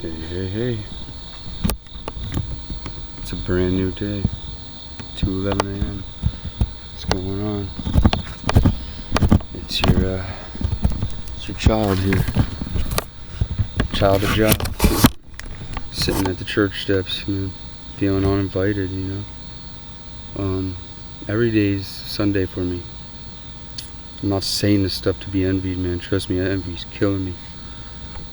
Hey, hey, hey. It's a brand new day. 2:11 a.m. What's going on? It's your child here. Child of job. Sitting at the church steps, feeling uninvited, Every day's Sunday for me. I'm not saying this stuff to be envied, man. Trust me, envy's killing me.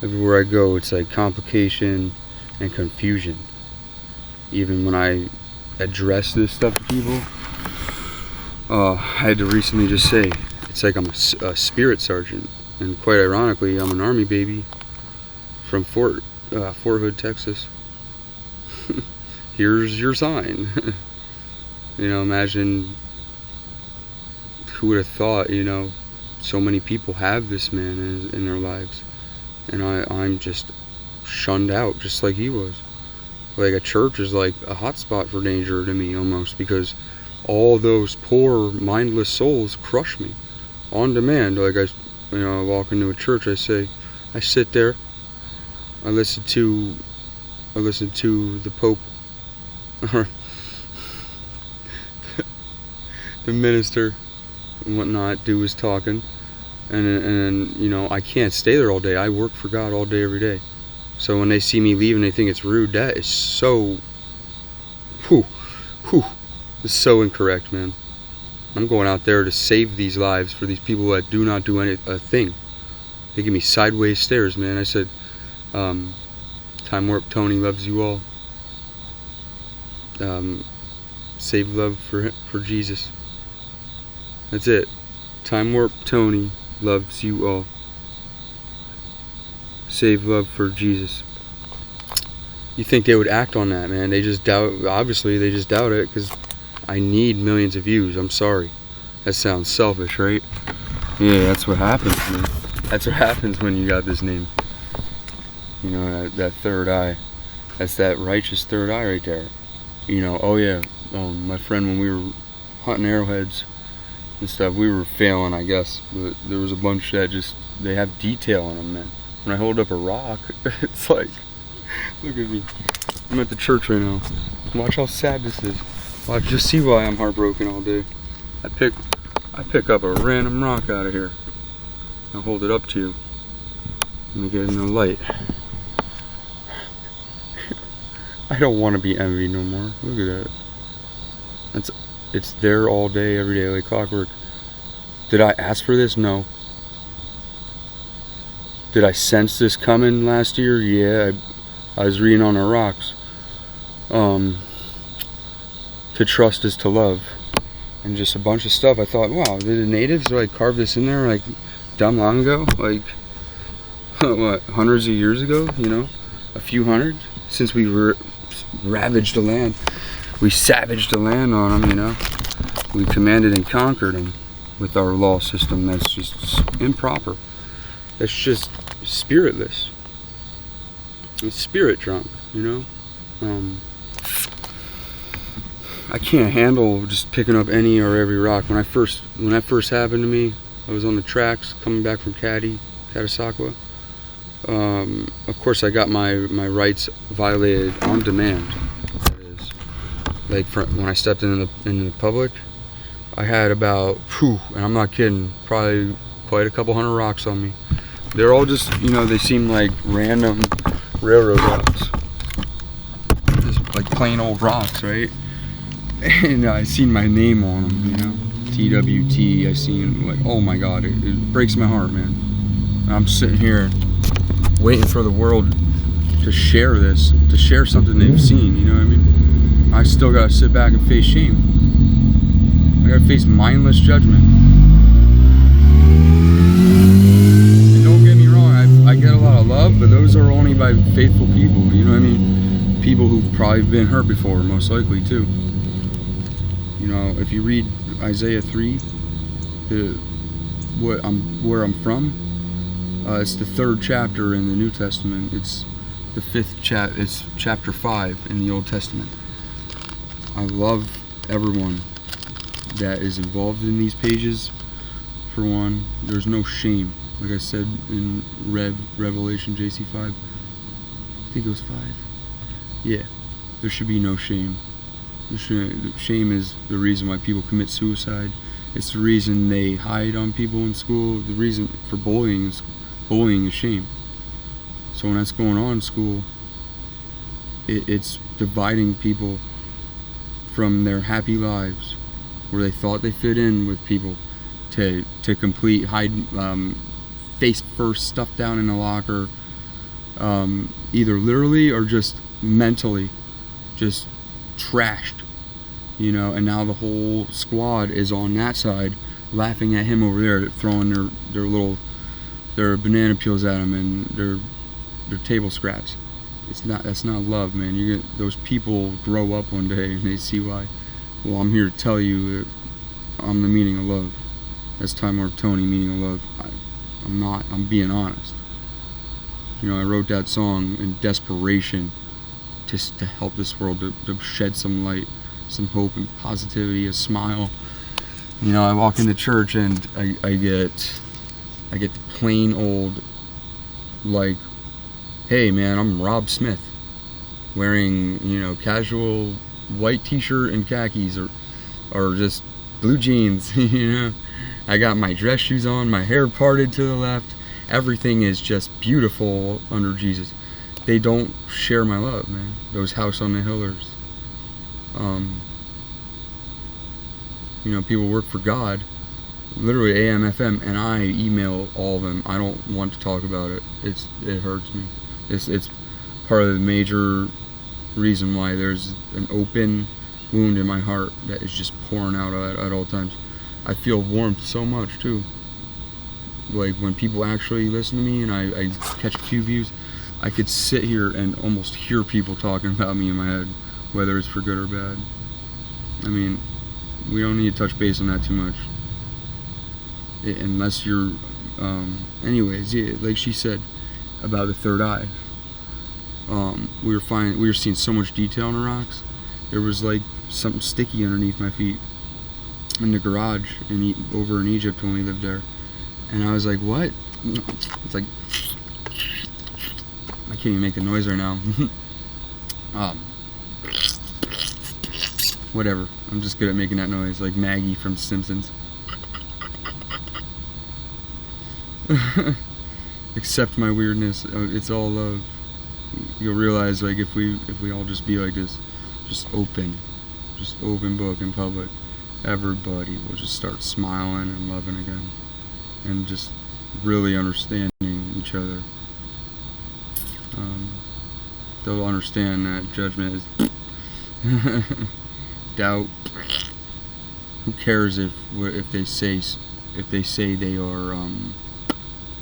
Everywhere I go, it's like complication and confusion. Even when I address this stuff to people, I had to recently just say, it's like I'm a spirit sergeant. And quite ironically, I'm an Army baby from Fort Hood, Texas. Here's your sign. Imagine who would have thought, so many people have this man in their lives. And I'm just shunned out, just like he was. Like, a church is like a hot spot for danger to me, almost, because all those poor, mindless souls crush me on demand. Like, I walk into a church, I sit there, I listen to the Pope, or the minister and whatnot do his talking, and I can't stay there all day. I work for God all day, every day. So when they see me leave and they think it's rude, that is so, it's so incorrect, man. I'm going out there to save these lives for these people that do not do a thing. They give me sideways stares, man. I said, Time Warp Tony loves you all. Save love for Jesus. That's it. Time Warp Tony loves you all. Save love for Jesus. You think they would act on that, man? They just doubt. Obviously, they just doubt it because I need millions of views. I'm sorry. That sounds selfish, right? Yeah, that's what happens, man. That's what happens when you got this name. That third eye. That's that righteous third eye right there. Oh yeah. My friend, when we were hunting arrowheads and stuff, we were failing, I guess. But there was a bunch that they have detail on them, man. When I hold up a rock, it's like, look at me. I'm at the church right now. Watch how sad this is. Watch, just see why I'm heartbroken all day. I pick up a random rock out of here. I'll hold it up to you. Let me get in the light. I don't want to be envied no more. Look at that. It's there all day, every day, like clockwork. Did I ask for this? No. Did I sense this coming last year? Yeah, I was reading on the rocks. To trust is to love. And just a bunch of stuff. I thought, wow, did the natives carve this in there dumb long ago? What, hundreds of years ago? A few hundred? Since we ravaged the land. We savaged the land on them, We commanded and conquered them with our law system. That's just improper. That's just spiritless. It's spirit drunk, I can't handle just picking up any or every rock. When that first happened to me, I was on the tracks coming back from Catasauqua. Of course, I got my rights violated on demand. That is, when I stepped into the public, I had about, and I'm not kidding, probably quite a couple hundred rocks on me. They're all just, they seem like random railroad rocks. Just like plain old rocks, right? And I seen my name on them, TWT. I seen, oh my God, it breaks my heart, man. And I'm sitting here waiting for the world to share this, to share something they've seen, you know what I mean? I still gotta sit back and face shame. I gotta face mindless judgment. I get a lot of love, but those are only by faithful people, you know what I mean? People who've probably been hurt before, most likely too. If you read Isaiah 3, where I'm from, it's the 3rd chapter in the New Testament. It's the 5th chapter. It's chapter 5 in the Old Testament. I love everyone that is involved in these pages. For one, there's no shame. Like I said in Revelation JC5, I think it was 5. Yeah, there should be no shame. Shame is the reason why people commit suicide. It's the reason they hide on people in school. The reason for bullying is shame. So when that's going on in school, it's dividing people from their happy lives, where they thought they fit in with people, to complete face first, stuff down in the locker, either literally or just mentally, just trashed, and now the whole squad is on that side, laughing at him over there, throwing their banana peels at him and their table scraps. That's not love, man. Those people grow up one day and they see why. Well, I'm here to tell you that I'm the meaning of love. That's Time Warp Tony, meaning of love. I'm being honest. I wrote that song in desperation just to help this world, to shed some light, some hope and positivity, a smile. I walk into church and I get the plain old, like, hey man, I'm Rob Smith, wearing, casual white t-shirt and khakis, or just blue jeans, I got my dress shoes on, my hair parted to the left, everything is just beautiful under Jesus. They don't share my love, man. Those House on the Hillers. People work for God, literally AM, FM, and I email all of them. I don't want to talk about it. It hurts me. It's part of the major reason why there's an open wound in my heart that is just pouring out at all times. I feel warmth so much too. Like when people actually listen to me and I catch a few views, I could sit here and almost hear people talking about me in my head, whether it's for good or bad. I mean, we don't need to touch base on that too much. Unless you're, anyways, yeah, like she said about the third eye. We were seeing so much detail in the rocks. There was like something sticky underneath my feet in the garage over in Egypt when we lived there, and I was like, what? It's like, I can't even make the noise right now. Whatever, I'm just good at making that noise, like Maggie from Simpsons. Accept my weirdness. It's all love. You'll realize, like, if we all just be like this, just open book in public, everybody will just start smiling and loving again, and just really understanding each other. They'll understand that judgment is doubt. Who cares if they say they are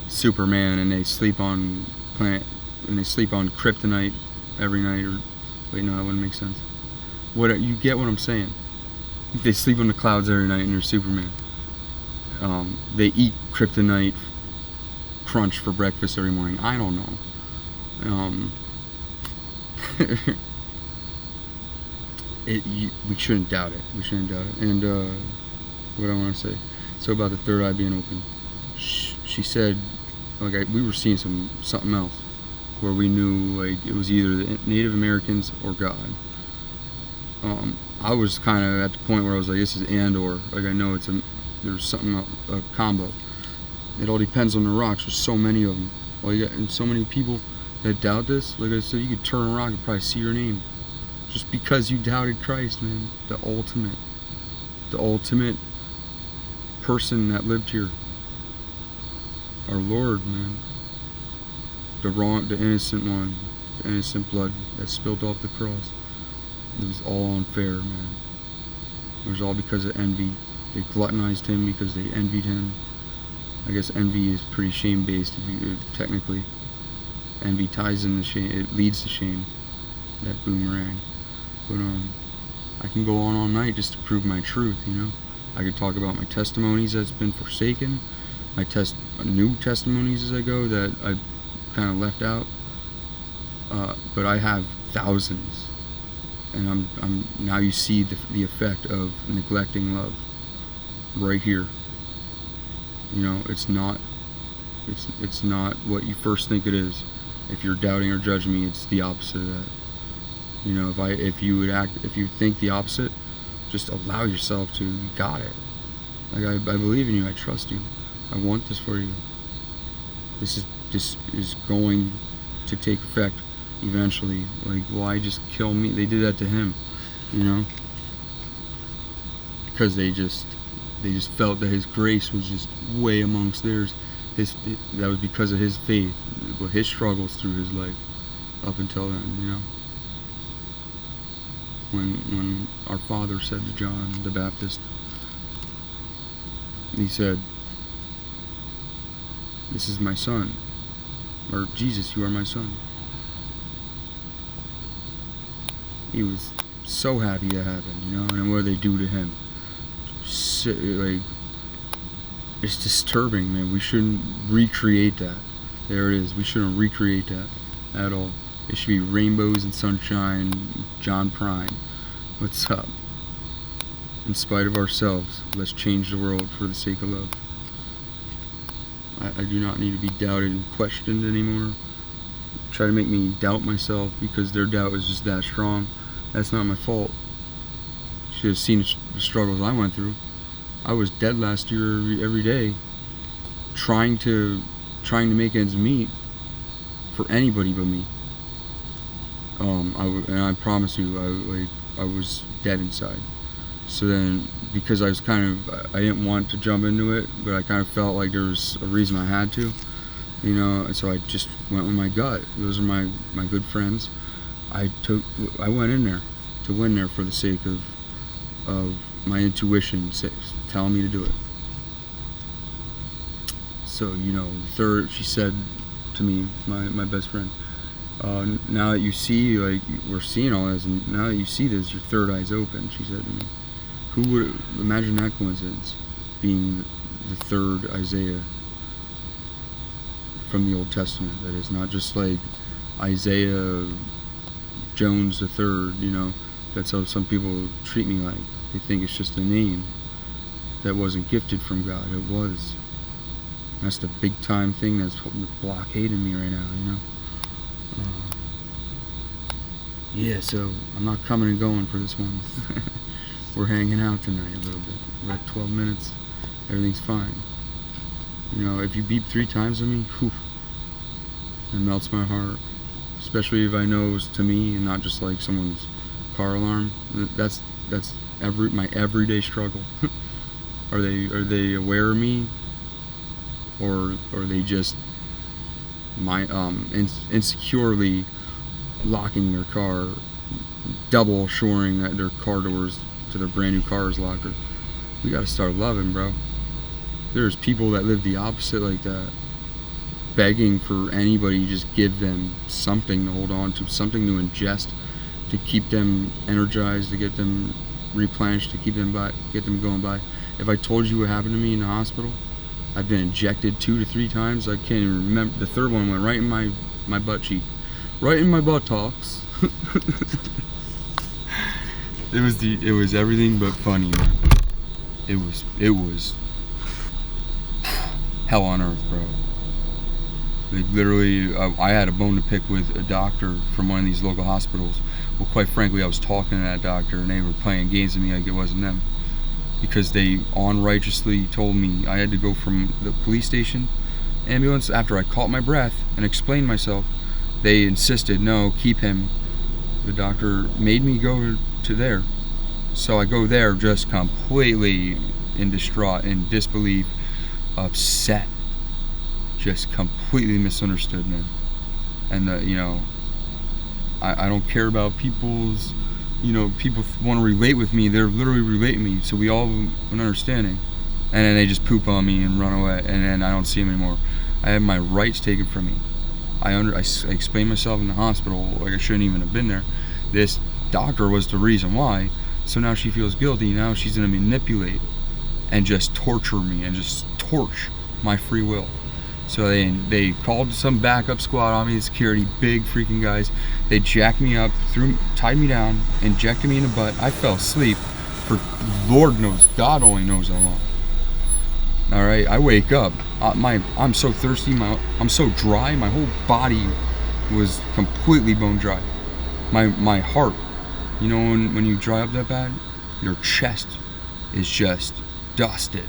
Superman and they sleep on kryptonite every night, or wait, no, that wouldn't make sense. You get what I'm saying? If they sleep on the clouds every night and they're Superman, they eat kryptonite crunch for breakfast every morning. I don't know. We shouldn't doubt it. And what I want to say. So about the third eye being open, she said, like, we were seeing something else, where we knew, like, it was either the Native Americans or God. I was kind of at the point where I was like, this is and/or. Like, I know there's something, a combo. It all depends on the rocks. There's so many of them. And so many people that doubt this. Like I said, you could turn a rock and probably see your name, just because you doubted Christ, man. The ultimate person that lived here. Our Lord, man. The innocent one, the innocent blood that spilled off the cross. It was all unfair, man. It was all because of envy. They gluttonized him because they envied him. I guess envy is pretty shame-based, technically. Envy ties in the shame. It leads to shame. That boomerang. But I can go on all night just to prove my truth. I could talk about my testimonies that's been forsaken, my new testimonies as I go that I kind of left out. But I have thousands, and I'm now you see the effect of neglecting love right here. It's not what you first think it is. If you're doubting or judging me, it's the opposite of that. You know, if you think the opposite, just allow yourself to. You got it. Like I believe in you. I trust you. I want this for you. This is going to take effect eventually. Like, why just kill me? They did that to him, you know, because they just felt that his grace was just way amongst theirs. That was because of his faith, his struggles through his life up until then, you know. When our Father said to John the Baptist, he said, "This is my son," or "Jesus, you are my son." He was so happy to have him, you know. And what do they do to him? Like, it's disturbing, man. We shouldn't recreate that. There it is. We shouldn't recreate that at all. It should be rainbows and sunshine. John Prine, what's up? In spite of ourselves, let's change the world for the sake of love. I do not need to be doubted and questioned anymore. Try to make me doubt myself because their doubt is just that strong. That's not my fault. You should have seen the struggles I went through. I was dead last year every day, trying to make ends meet for anybody but me. And I promise you, I was dead inside. So then, because I didn't want to jump into it, but I kind of felt like there was a reason I had to, you know. And so I just went with my gut. Those are my good friends. I went in there to win there for the sake of my intuition telling me to do it. So, you know, she said to me, my best friend, now that you see, like, we're seeing all this, and now that you see this, your third eye's open, she said to me. Who would imagine that coincidence, being the third Isaiah from the Old Testament? That is not just like Isaiah Jones the third, you know. That's how some people treat me like. They think it's just a name that wasn't gifted from God. It was. That's the big time thing that's blockading me right now, you know. Yeah, so I'm not coming and going for this one. We're hanging out tonight a little bit. We're at 12 minutes. Everything's fine. You know, if you beep 3 times at me, whew, it melts my heart. Especially if I know it was to me and not just like someone's car alarm. That's my everyday struggle. Are they aware of me, or are they just insecurely locking their car, double assuring that their car doors to their brand new car is locked? We gotta start loving, bro. There's people that live the opposite like that, begging for anybody to just give them something to hold on to, something to ingest, to keep them energized, to get them replenished, to keep them going by. If I told you what happened to me in the hospital, I've been injected 2 to 3 times. I can't even remember. The third one went right in my butt cheek, right in my buttocks. It was everything but funny, man. It was hell on earth, bro. Like, literally, I had a bone to pick with a doctor from one of these local hospitals. Well, quite frankly, I was talking to that doctor, and they were playing games with me like it wasn't them, because they unrighteously told me I had to go from the police station ambulance. After I caught my breath and explained myself, they insisted, no, keep him. The doctor made me go to there. So I go there just completely in distraught, in disbelief, upset, just completely misunderstood, man. And you know, I don't care about people's, you know, people want to relate with me. They're literally relating me, so we all have an understanding. And then they just poop on me and run away, and then I don't see them anymore. I have my rights taken from me. I explained myself in the hospital like I shouldn't even have been there. This doctor was the reason why. So now she feels guilty. Now she's gonna manipulate and just torture me and just torch my free will. So they called some backup squad on me, security, big freaking guys. They jacked me up, tied me down, injected me in the butt. I fell asleep for Lord knows, God only knows how long. All right, I wake up. I'm so thirsty. I'm so dry. My whole body was completely bone dry. My heart, you know, when you dry up that bad, your chest is just dusted.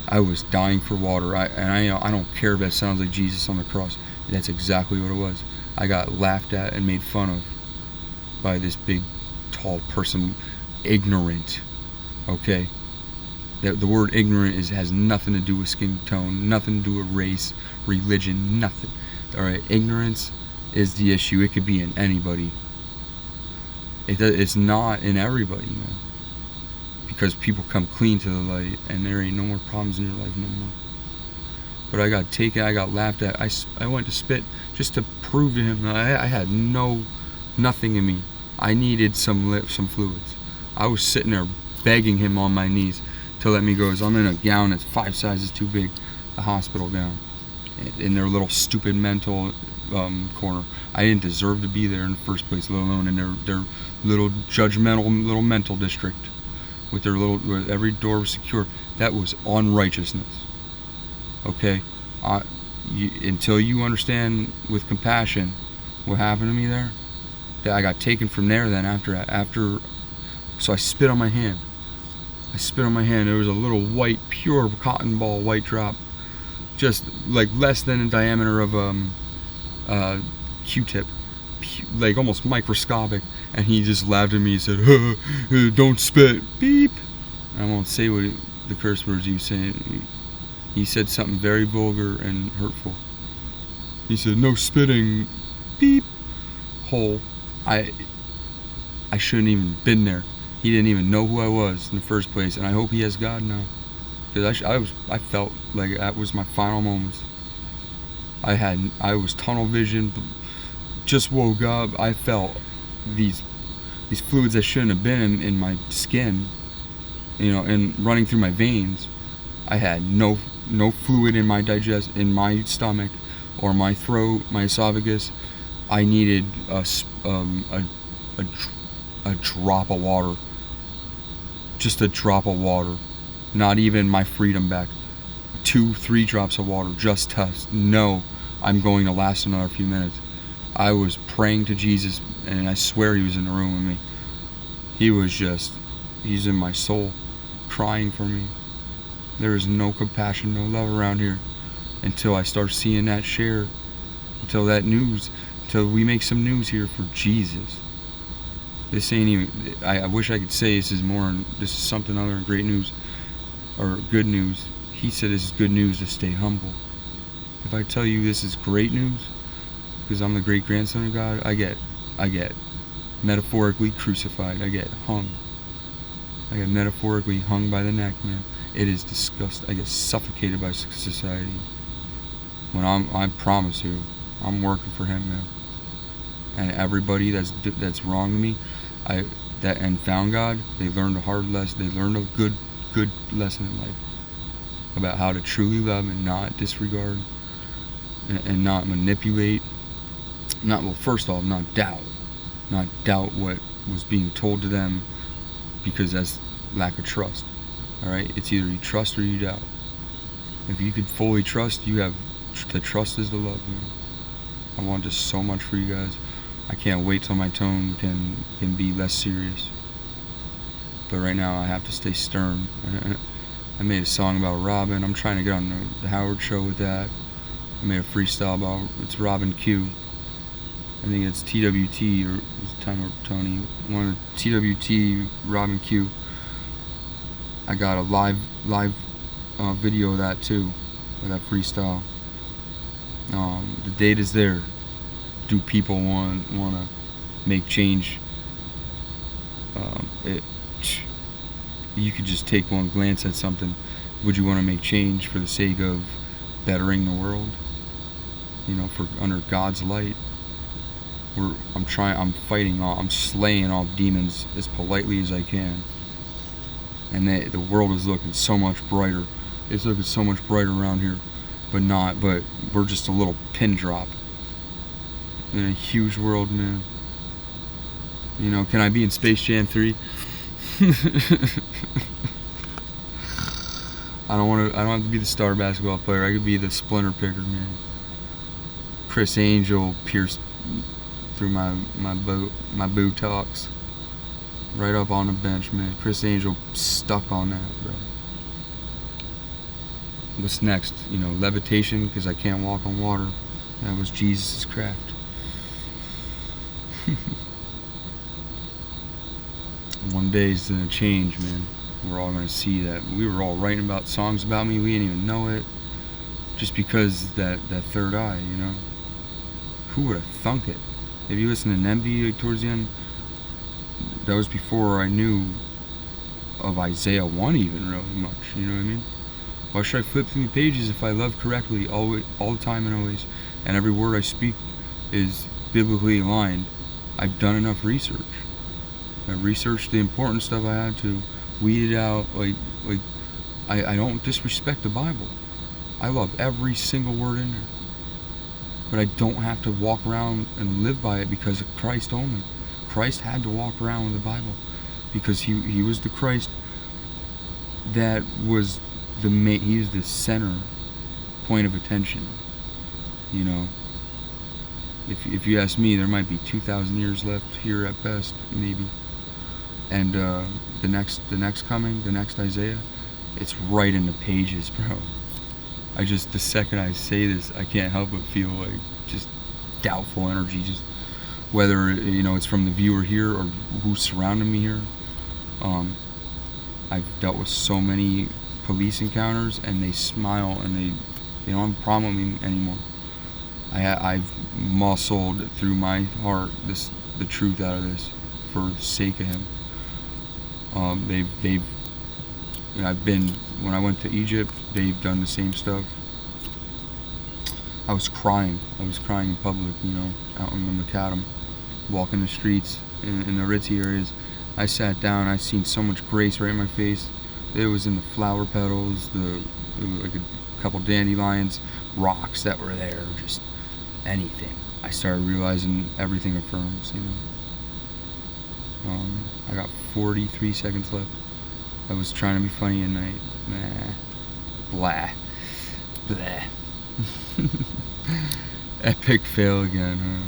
I was dying for water. I don't care if that sounds like Jesus on the cross. That's exactly what it was. I got laughed at and made fun of by this big, tall person, ignorant. Okay, the word ignorant has nothing to do with skin tone, nothing to do with race, religion, nothing. All right, ignorance is the issue. It could be in anybody. It's not in everybody, man. Because people come clean to the light, and there ain't no more problems in your life no more. But I got taken, I got laughed at. I went to spit just to prove to him that I had nothing in me. I needed some fluids. I was sitting there begging him on my knees to let me go. So I'm in a gown that's 5 sizes too big, a hospital gown, in their little stupid mental corner. I didn't deserve to be there in the first place, let alone in their little judgmental little mental district with where every door was secure. That was unrighteousness. Okay, until you understand with compassion what happened to me there, that I got taken from there. Then after, so I spit on my hand. There was a little white, pure cotton ball, white drop, just like less than the diameter of Q-tip, like almost microscopic. And he just laughed at me and said, "Don't spit, beep." I won't say what the curse words he was saying. He said something very vulgar and hurtful. He said, "No spitting, beep, hole." I shouldn't even been there. He didn't even know who I was in the first place, and I hope he has God now, because I felt like that was my final moments. I was tunnel vision, just woke up. I felt these fluids that shouldn't have been in my skin, you know, and running through my veins. I had no fluid in in my stomach or my throat, my esophagus. I needed a drop of water, just a drop of water, not even my freedom back. 2-3 drops of water, just to know I'm going to last another few minutes. I was praying to Jesus, and I swear he was in the room with me. He's in my soul, crying for me. There is no compassion, no love around here until I start seeing that share, until we make some news here for Jesus. This ain't even, I wish I could say this is something other than great news, or good news. He said this is good news to stay humble. If I tell you this is great news, because I'm the great grandson of God, I get metaphorically crucified. I get hung. I get metaphorically hung by the neck, man. It is disgusting. I get suffocated by society. When I promise you, I'm working for him, man. And everybody that's wronged me, and found God, they learned a hard lesson. They learned a good lesson in life about how to truly love and not disregard and not manipulate. First off, not doubt what was being told to them, because that's lack of trust. All right, it's either you trust or you doubt. If you could fully trust, you have the trust is the love, man. I want just so much for you guys. I can't wait till my tone can be less serious. But right now I have to stay stern. I made a song about Robin. I'm trying to get on the Howard show with that. I made a freestyle about, it's Robin Q. I think it's TWT, or it's Time or Tony. One of the TWT, Robin Q. I got a live video of that too, of that freestyle. The date is there. Do people want to make change? You could just take one glance at something. Would you want to make change for the sake of bettering the world? You know, for under God's light. I'm slaying off demons as politely as I can. And the world is looking so much brighter. It's looking so much brighter around here. But we're just a little pin drop in a huge world, man. You know, can I be in Space Jam 3? I don't have to be the star basketball player. I could be the splinter picker, man. Chris Angel, Pierce through my Botox. Right up on the bench, man. Chris Angel stuck on that, bro. What's next? Levitation, because I can't walk on water. That was Jesus' craft. One day it's gonna change, man. We're all gonna see that. We were all writing about songs about me. We didn't even know it. Just because that third eye, Who would have thunk it? If you listen to Nembi towards the end, that was before I knew of Isaiah 1 even really much. You know what I mean? Why should I flip through the pages if I love correctly all the time and always, and every word I speak is biblically aligned? I've done enough research. I researched the important stuff I had to, weed it out. I don't disrespect the Bible. I love every single word in there. But I don't have to walk around and live by it because of Christ only. Christ had to walk around with the Bible because he was the Christ that was he was the center point of attention. If you ask me, there might be 2,000 years left here at best, maybe. And the next coming, the next Isaiah, it's right in the pages, bro. The second I say this, I can't help but feel like just doubtful energy, just whether it's from the viewer here or who's surrounding me here. I've dealt with so many police encounters, and they smile and they don't have a problem with me anymore. I've muscled through my heart the truth out of this for the sake of him. When I went to Egypt, they've done the same stuff. I was crying in public, out on the macadam, walking the streets in the ritzy areas. I sat down, I seen so much grace right in my face. It was in the flower petals, like a couple dandelions, rocks that were there, just anything. I started realizing everything affirms, I got 43 seconds left. I was trying to be funny at night. Blah. Epic fail again.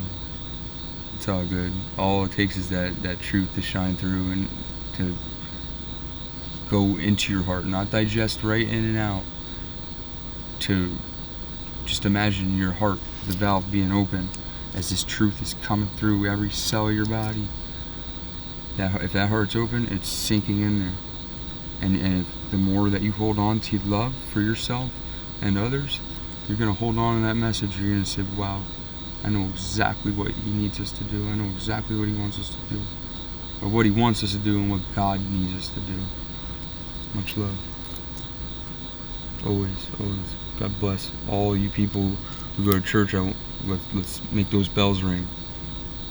It's all good. All it takes is that truth to shine through and to go into your heart, not digest right in and out. To just imagine your heart, the valve being open as this truth is coming through every cell of your body. If that heart's open, it's sinking in there. And if the more that you hold on to love for yourself and others, you're going to hold on to that message. You're going to say, wow, I know exactly what he needs us to do. I know exactly what he wants us to do. Or what he wants us to do and what God needs us to do. Much love. Always, always. God bless all you people who go to church. Let's make those bells ring.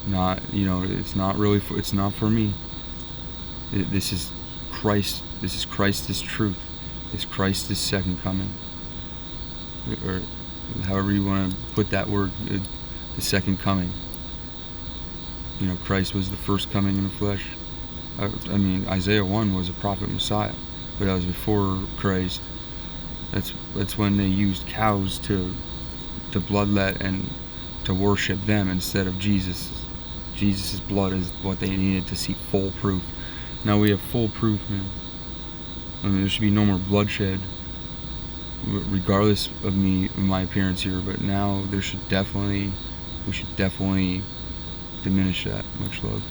It's not really it's not for me. This is Christ. This is Christ's truth. It's Christ's second coming, or however you want to put that word, the second coming. Christ was the first coming in the flesh. Isaiah 1 was a prophet Messiah, but that was before Christ. That's when they used cows to bloodlet and to worship them instead of Jesus. Jesus' blood is what they needed to see full proof. Now we have full proof, man. There should be no more bloodshed, regardless of my appearance here. But now we should definitely diminish that. Much love.